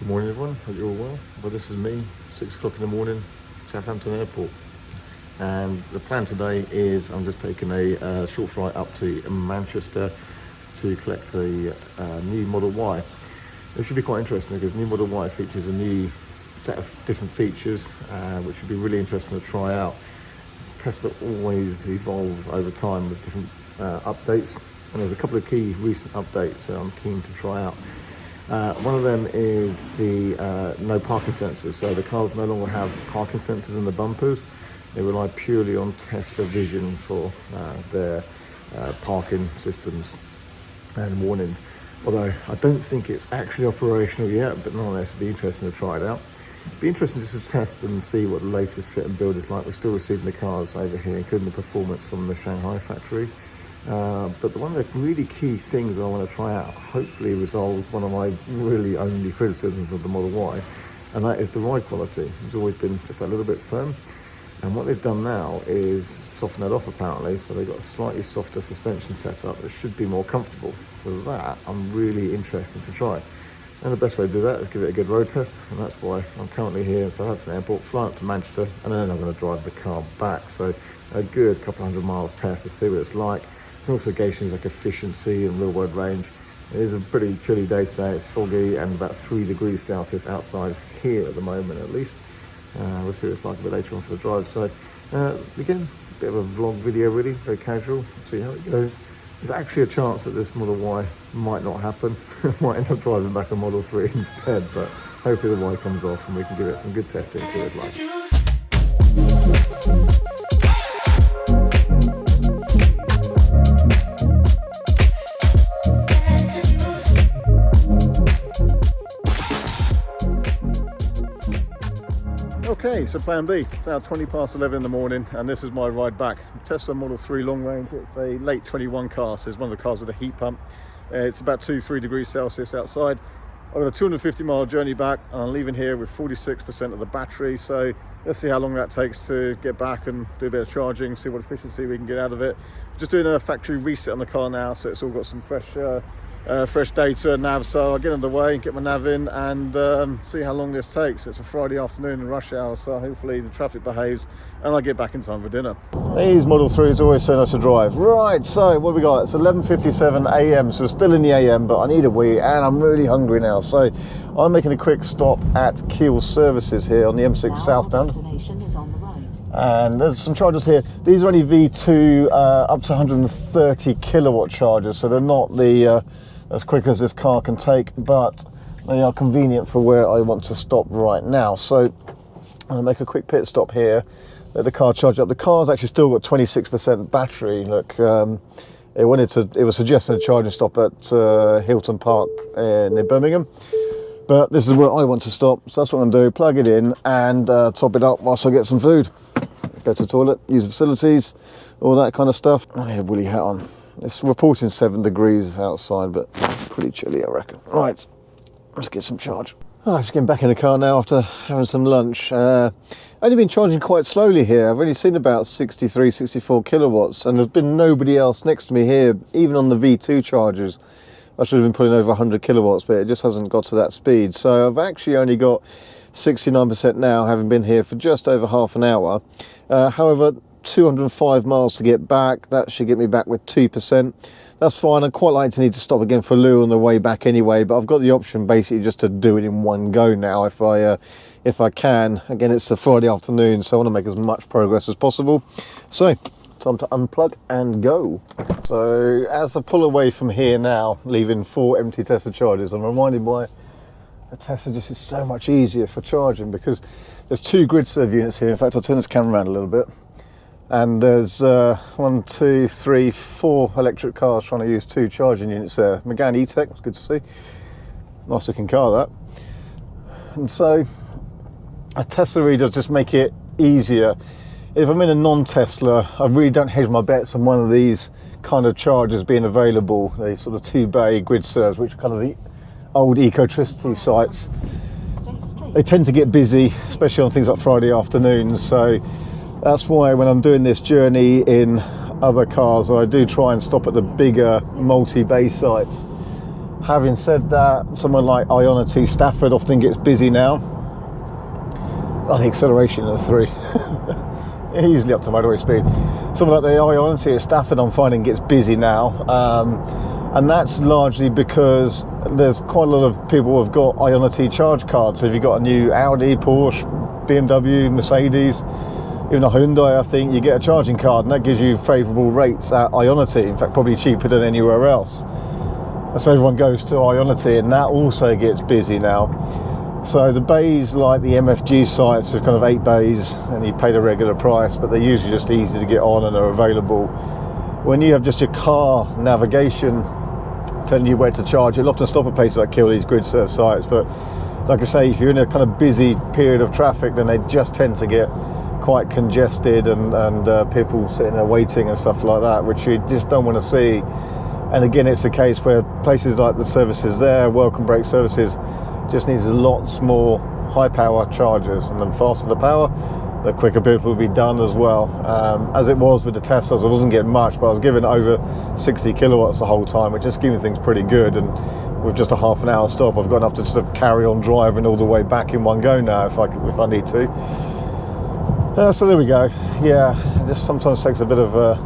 Good morning everyone, hope you're all well. Well, this is me, 6 o'clock in the morning, Southampton Airport. And the plan today is I'm just taking a short flight up to Manchester to collect a new Model Y. It should be quite interesting because new Model Y features a new set of different features which should be really interesting to try out. Tesla always evolve over time with different updates, and there's a couple of key recent updates that I'm keen to try out. One of them is the no parking sensors, so the cars no longer have parking sensors in the bumpers. They rely purely on Tesla vision for their parking systems and warnings. Although I don't think it's actually operational yet, but nonetheless it'd be interesting to try it out. It'd be interesting just to test and see what the latest fit and build is like. We're still receiving the cars over here, including the performance from the Shanghai factory. But one of the really key things I want to try out hopefully resolves one of my really only criticisms of the Model Y, and that is the ride quality. It's always been just a little bit firm, and what they've done now is soften that off apparently, so they've got a slightly softer suspension setup that should be more comfortable. So that I'm really interested to try, and the best way to do that is give it a good road test, and that's why I'm currently here in Southampton Airport, flying up to Manchester, and then I'm going to drive the car back. So a good couple hundred miles test to see what it's like. You can also gauge things like efficiency and real world range. It is a pretty chilly day today. It's foggy and about 3 degrees Celsius outside here at the moment at least. We'll see what it's like a bit later on for the drive. So again, a bit of a vlog video really, very casual. Let's see how it goes. There's actually a chance that this Model Y might not happen. Might end up driving back a Model 3 instead, but hopefully the Y comes off and we can give it some good testing and see what it's like. Okay, so plan B, it's now 20 past 11 in the morning and this is my ride back. Tesla Model 3 long range, it's a late 21 car, so it's one of the cars with a heat pump. It's about 2-3 degrees Celsius outside. I've got a 250 mile journey back and I'm leaving here with 46% of the battery, so let's see how long that takes to get back and do a bit of charging, see what efficiency we can get out of it. Just doing a factory reset on the car now, so it's all got some fresh data, nav, so I'll get underway, get my nav in and see how long this takes. It's a Friday afternoon in rush hour, so hopefully the traffic behaves and I get back in time for dinner. These Model 3s always so nice to drive. Right, so what have we got? It's 11:57 a.m, so we're still in the a.m, but I need a wee and I'm really hungry now. So I'm making a quick stop at Kiel Services here on the M6 southbound. And there's some chargers here. These are only V2 up to 130 kilowatt chargers, so they're not the as quick as this car can take, but they are convenient for where I want to stop right now. So I'm gonna make a quick pit stop here, let the car charge up. The car's actually still got 26% battery. Look, it was suggesting a charging stop at Hilton Park near Birmingham, but this is where I want to stop, so that's what I'm gonna do, plug it in and top it up whilst I get some food. Go to the toilet, use the facilities, all that kind of stuff. I have a woolly hat on. It's reporting 7 degrees outside, but pretty chilly, I reckon. Right, let's get some charge. Oh, just getting back in the car now after having some lunch. Only been charging quite slowly here. I've only seen about 63, 64 kilowatts, and there's been nobody else next to me here, even on the V2 chargers. I should have been putting over 100 kilowatts, but it just hasn't got to that speed. So I've actually only got 69% now, having been here for just over half an hour. However, 205 miles to get back. That should get me back with 2%. That's fine. I'd quite like to need to stop again for loo on the way back anyway, but I've got the option basically just to do it in one go now if I can. Again, it's a Friday afternoon, so I want to make as much progress as possible. So time to unplug and go. So as I pull away from here now, leaving 4 empty Tesla chargers, I'm reminded why a Tesla just is so much easier for charging, because there's 2 grid serve units here. In fact, I'll turn this camera around a little bit. And there's 1, 2, 3, 4 electric cars trying to use 2 charging units there. Megane E-Tech, it's good to see. Nice looking car, that. And so a Tesla really does just make it easier. If I'm in a non-Tesla, I really don't hedge my bets on one of these kind of chargers being available. They sort of 2-bay grid serves, which are kind of the old ecotricity sites. They tend to get busy, especially on things like Friday afternoons. So that's why when I'm doing this journey in other cars, I do try and stop at the bigger multi-bay sites. Having said that, someone like Ionity Stafford often gets busy now. Oh, the acceleration of 3. Easily up to motorway speed. Something like the Ionity at Stafford I'm finding gets busy now. And that's largely because there's quite a lot of people who've got Ionity charge cards. So if you've got a new Audi, Porsche, BMW, Mercedes, even a Hyundai, I think, you get a charging card, and that gives you favourable rates at Ionity. In fact, probably cheaper than anywhere else. So everyone goes to Ionity, and that also gets busy now. So the bays, like the MFG sites, are kind of 8 bays, and you pay the regular price, but they're usually just easy to get on and are available. When you have just your car navigation telling you where to charge, you'll often stop at places like these grid serve sites, but like I say, if you're in a kind of busy period of traffic, then they just tend to get quite congested and people sitting there waiting and stuff like that, which you just don't want to see. And again, it's a case where places like the services there, welcome brake services, just needs lots more high power chargers, and the faster the power, the quicker people will be done as well. As it was with the Teslas, I wasn't getting much, but I was giving over 60 kilowatts the whole time, which is keeping things pretty good. And with just a half an hour stop, I've got enough to just carry on driving all the way back in one go now if I need to. So there we go. Yeah, it just sometimes takes a bit of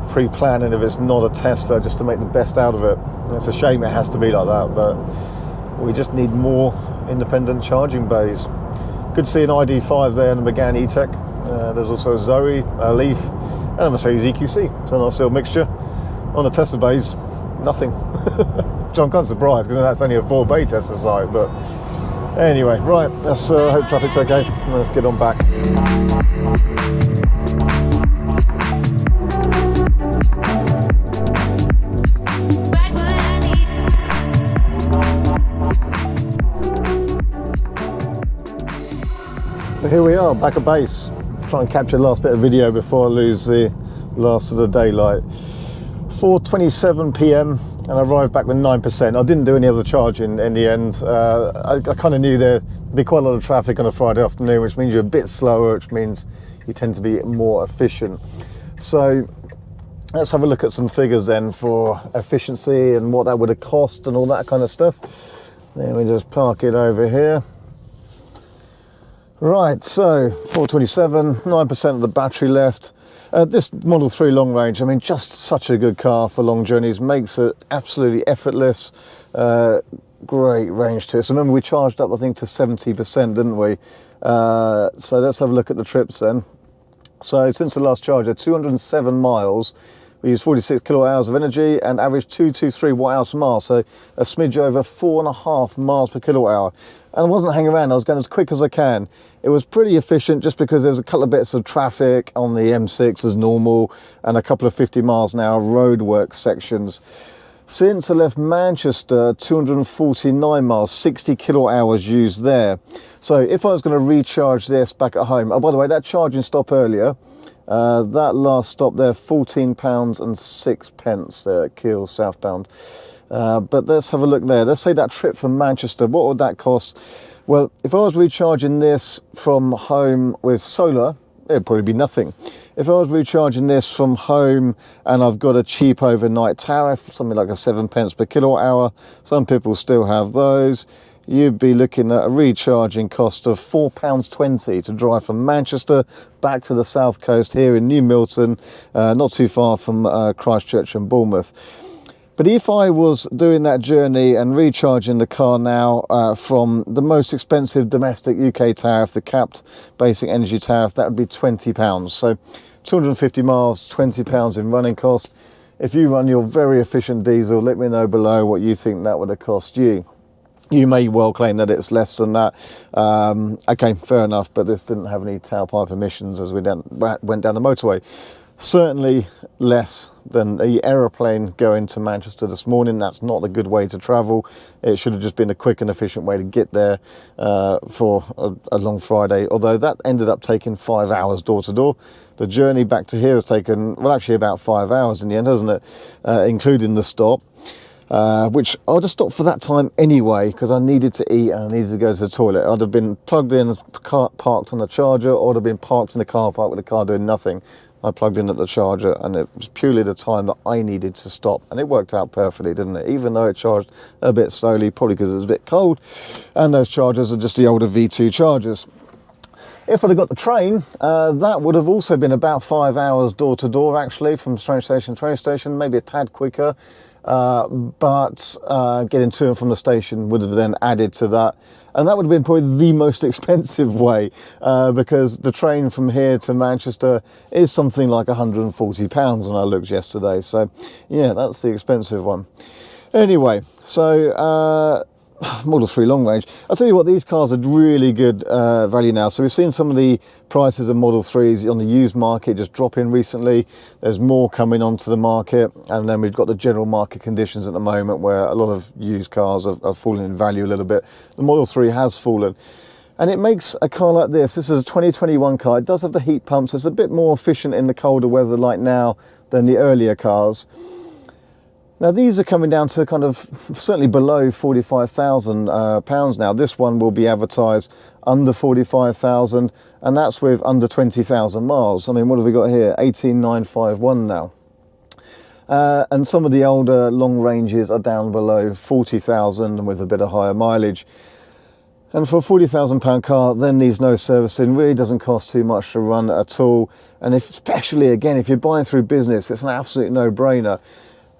pre-planning if it's not a Tesla, just to make the best out of it. And it's a shame it has to be like that, but we just need more independent charging bays. Good to see an ID5 there and a Megane E-Tech. There's also a Zoe, a Leaf, and a Mercedes EQC. So a nice little mixture. On the Tesla bays, nothing. Which I'm kind of surprised, because that's only a 4-bay Tesla site. But anyway, right, let's hope traffic's okay. Let's get on back. So here we are, back at base. Try and capture the last bit of video before I lose the last of the daylight. 4:27 p.m. and I arrived back with 9%. I didn't do any other charging in the end. I kind of knew there'd be quite a lot of traffic on a Friday afternoon, which means you're a bit slower, which means you tend to be more efficient. So let's have a look at some figures then for efficiency and what that would have cost and all that kind of stuff. Then we just park it over here. Right, so 427, 9% of the battery left. This Model 3 long range, I mean, just such a good car for long journeys, makes it absolutely effortless. Great range to it. So remember, we charged up, I think, to 70%, didn't we? So let's have a look at the trips then. So since the last charge, 207 miles. We used 46 kilowatt hours of energy and averaged 223 watt hours per mile, so a smidge over 4.5 miles per kilowatt hour. And I wasn't hanging around, I was going as quick as I can. It was pretty efficient just because there was a couple of bits of traffic on the M6 as normal and a couple of 50 miles an hour roadwork sections. Since I left Manchester, 249 miles, 60 kilowatt hours used there. So if I was going to recharge this back at home, oh, by the way, that charging stop earlier, that last stop there, £14.06 there at Kiel southbound. But let's have a look there. Let's say that trip from Manchester, what would that cost? Well, if I was recharging this from home with solar, it'd probably be nothing. If I was recharging this from home and I've got a cheap overnight tariff, something like a 7 pence per kilowatt hour, some people still have those, you'd be looking at a recharging cost of £4.20 to drive from Manchester back to the south coast here in New Milton, not too far from Christchurch and Bournemouth. But if I was doing that journey and recharging the car now from the most expensive domestic UK tariff, the capped basic energy tariff, that would be £20. So 250 miles, £20 in running cost. If you run your very efficient diesel, let me know below what you think that would have cost you. You may well claim that it's less than that. Okay, fair enough, but this didn't have any tailpipe emissions as we went down the motorway. Certainly less than the aeroplane going to Manchester this morning. That's not a good way to travel. It should have just been a quick and efficient way to get there for a long Friday, although that ended up taking 5 hours door to door. The journey back to here has taken, well, actually about 5 hours in the end, hasn't it? Including the stop. Which I would have stopped for that time anyway, because I needed to eat and I needed to go to the toilet. I'd have been plugged in, parked on the charger, or I'd have been parked in the car park with the car doing nothing. I plugged in at the charger, and it was purely the time that I needed to stop, and it worked out perfectly, didn't it? Even though it charged a bit slowly, probably because it was a bit cold, and those chargers are just the older V2 chargers. If I'd have got the train, that would have also been about 5 hours door to door, actually, from train station to train station, maybe a tad quicker. But getting to and from the station would have then added to that. And that would have been probably the most expensive way, because the train from here to Manchester is something like £140 when I looked yesterday. So, yeah, that's the expensive one. Anyway, so Model 3 long range. I'll tell you what, these cars are really good value now. So we've seen some of the prices of Model 3s on the used market just drop in recently. There's more coming onto the market, and then we've got the general market conditions at the moment where a lot of used cars are falling in value a little bit. The Model 3 has fallen, and it makes a car like this. This is a 2021 car. It does have the heat pumps. It's a bit more efficient in the colder weather like now than the earlier cars. Now these are coming down to kind of certainly below £45,000 now. This one will be advertised under 45,000, and that's with under 20,000 miles. I mean, what have we got here? 18,951 now. And some of the older long ranges are down below 40,000 and with a bit of higher mileage. And for a £40,000 car, then needs no servicing, really doesn't cost too much to run at all. And especially, again, if you're buying through business, it's an absolute no-brainer.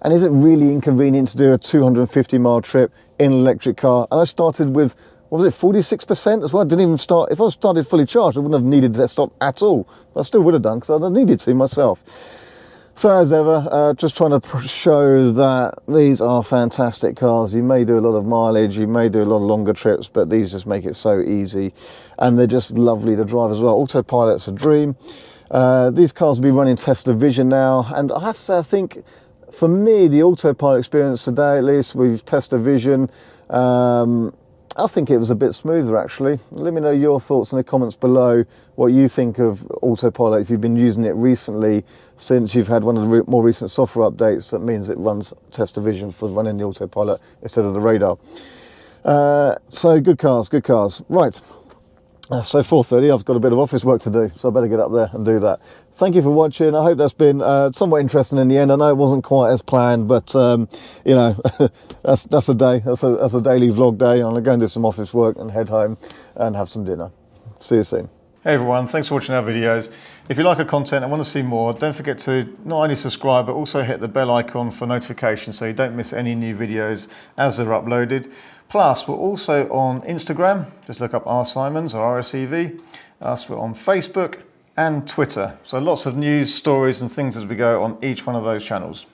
And is it really inconvenient to do a 250-mile trip in an electric car? And I started with, what was it, 46% as well? I didn't even start, if I started fully charged, I wouldn't have needed to stop at all. But I still would have done, because I needed to myself. So as ever, just trying to show that these are fantastic cars. You may do a lot of mileage, you may do a lot of longer trips, but these just make it so easy. And they're just lovely to drive as well. Autopilot's a dream. These cars will be running Tesla Vision now. And I have to say, I think, for me, the autopilot experience today, at least with Tesla Vision, I think it was a bit smoother, actually. Let me know your thoughts in the comments below, what you think of autopilot, if you've been using it recently, since you've had one of the more recent software updates that means it runs Tesla Vision for running the autopilot instead of the radar. So good cars, good cars. Right. So 4:30, I've got a bit of office work to do, so I better get up there and do that. Thank you for watching. I hope that's been somewhat interesting in the end. I know it wasn't quite as planned, but you know, that's a day. That's a daily vlog day. I'm going to go and do some office work and head home and have some dinner. See you soon. Hey everyone, thanks for watching our videos. If you like our content and want to see more, don't forget to not only subscribe, but also hit the bell icon for notifications so you don't miss any new videos as they're uploaded. Plus, we're also on Instagram. Just look up R Simons or RSEV. We're on Facebook and Twitter. So lots of news, stories and things as we go on each one of those channels.